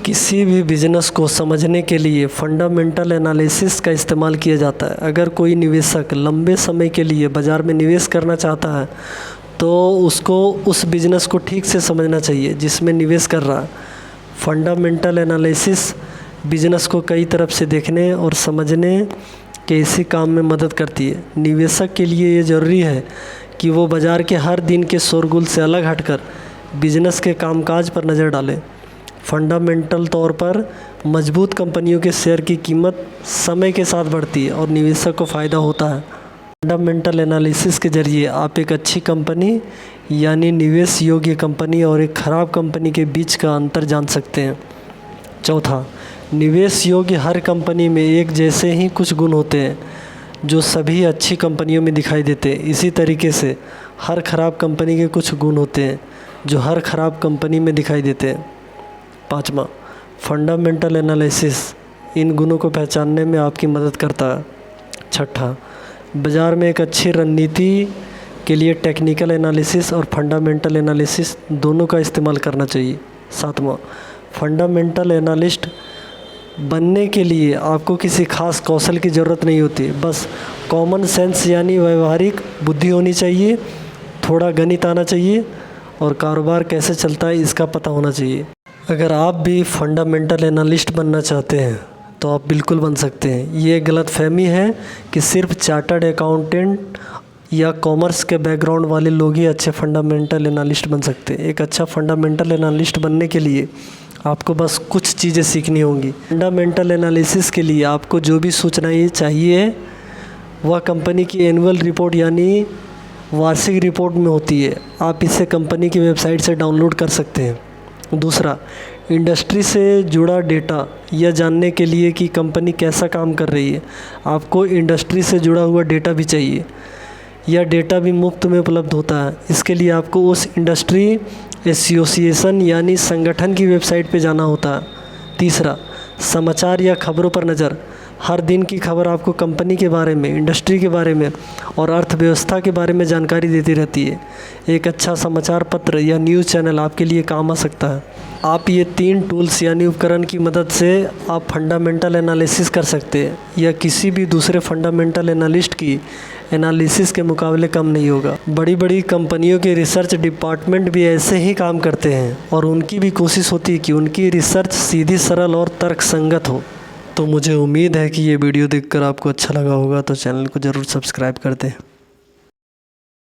किसी भी बिज़नेस को समझने के लिए फंडामेंटल एनालिसिस का इस्तेमाल किया जाता है। अगर कोई निवेशक लंबे समय के लिए बाज़ार में निवेश करना चाहता है तो उसको उस बिज़नेस को ठीक से समझना चाहिए जिसमें निवेश कर रहा है। फंडामेंटल एनालिसिस बिज़नेस को कई तरफ से देखने और समझने के इसी काम में मदद करती है। निवेशक के लिए ये ज़रूरी है कि वो बाज़ार के हर दिन के शोरगुल से अलग हटकर बिज़नेस के कामकाज पर नज़र डालें। फंडामेंटल तौर पर मजबूत कंपनियों के शेयर की कीमत समय के साथ बढ़ती है और निवेशक को फ़ायदा होता है। फंडामेंटल एनालिसिस के ज़रिए आप एक अच्छी कंपनी यानी निवेश योग्य कंपनी और एक ख़राब कंपनी के बीच का अंतर जान सकते हैं। चौथा, निवेश योग्य हर कंपनी में एक जैसे ही कुछ गुण होते हैं जो सभी अच्छी कंपनियों में दिखाई देते हैं। इसी तरीके से हर ख़राब कंपनी के कुछ गुण होते हैं जो हर ख़राब कंपनी में दिखाई देते हैं। पाँचवा, फंडामेंटल एनालिसिस इन गुणों को पहचानने में आपकी मदद करता है। छठा, बाज़ार में एक अच्छी रणनीति के लिए टेक्निकल एनालिसिस और फंडामेंटल एनालिसिस दोनों का इस्तेमाल करना चाहिए। सातवां, फंडामेंटल एनालिस्ट बनने के लिए आपको किसी खास कौशल की ज़रूरत नहीं होती, बस कॉमन सेंस यानी व्यवहारिक बुद्धि होनी चाहिए, थोड़ा गणित आना चाहिए और कारोबार कैसे चलता है इसका पता होना चाहिए। अगर आप भी फंडामेंटल एनालिस्ट बनना चाहते हैं तो आप बिल्कुल बन सकते हैं। ये गलतफहमी है कि सिर्फ चार्टर्ड अकाउंटेंट या कॉमर्स के बैकग्राउंड वाले लोग ही अच्छे फंडामेंटल एनालिस्ट बन सकते हैं। एक अच्छा फंडामेंटल एनालिस्ट बनने के लिए आपको बस कुछ चीज़ें सीखनी होंगी। फंडामेंटल एनालिसिस के लिए आपको जो भी सूचनाएं चाहिए वह कंपनी की एनुअल रिपोर्ट यानी वार्षिक रिपोर्ट में होती है। आप इसे कंपनी की वेबसाइट से डाउनलोड कर सकते हैं। दूसरा, इंडस्ट्री से जुड़ा डेटा यह जानने के लिए कि कंपनी कैसा काम कर रही है आपको इंडस्ट्री से जुड़ा हुआ डेटा भी चाहिए। यह डेटा भी मुफ्त में उपलब्ध होता है। इसके लिए आपको उस इंडस्ट्री एसोसिएशन यानी संगठन की वेबसाइट पे जाना होता है। तीसरा, समाचार या खबरों पर नज़र। हर दिन की खबर आपको कंपनी के बारे में, इंडस्ट्री के बारे में और अर्थव्यवस्था के बारे में जानकारी देती रहती है। एक अच्छा समाचार पत्र या न्यूज़ चैनल आपके लिए काम आ सकता है। आप ये 3 टूल्स यानी उपकरण की मदद से आप फंडामेंटल एनालिसिस कर सकते हैं। यह किसी भी दूसरे फंडामेंटल एनालिस्ट की एनालिसिस के मुकाबले कम नहीं होगा। बड़ी बड़ी कंपनियों के रिसर्च डिपार्टमेंट भी ऐसे ही काम करते हैं और उनकी भी कोशिश होती है कि उनकी रिसर्च सीधी, सरल और तर्कसंगत हो। तो मुझे उम्मीद है कि ये वीडियो देखकर आपको अच्छा लगा होगा, तो चैनल को ज़रूर सब्सक्राइब कर दें।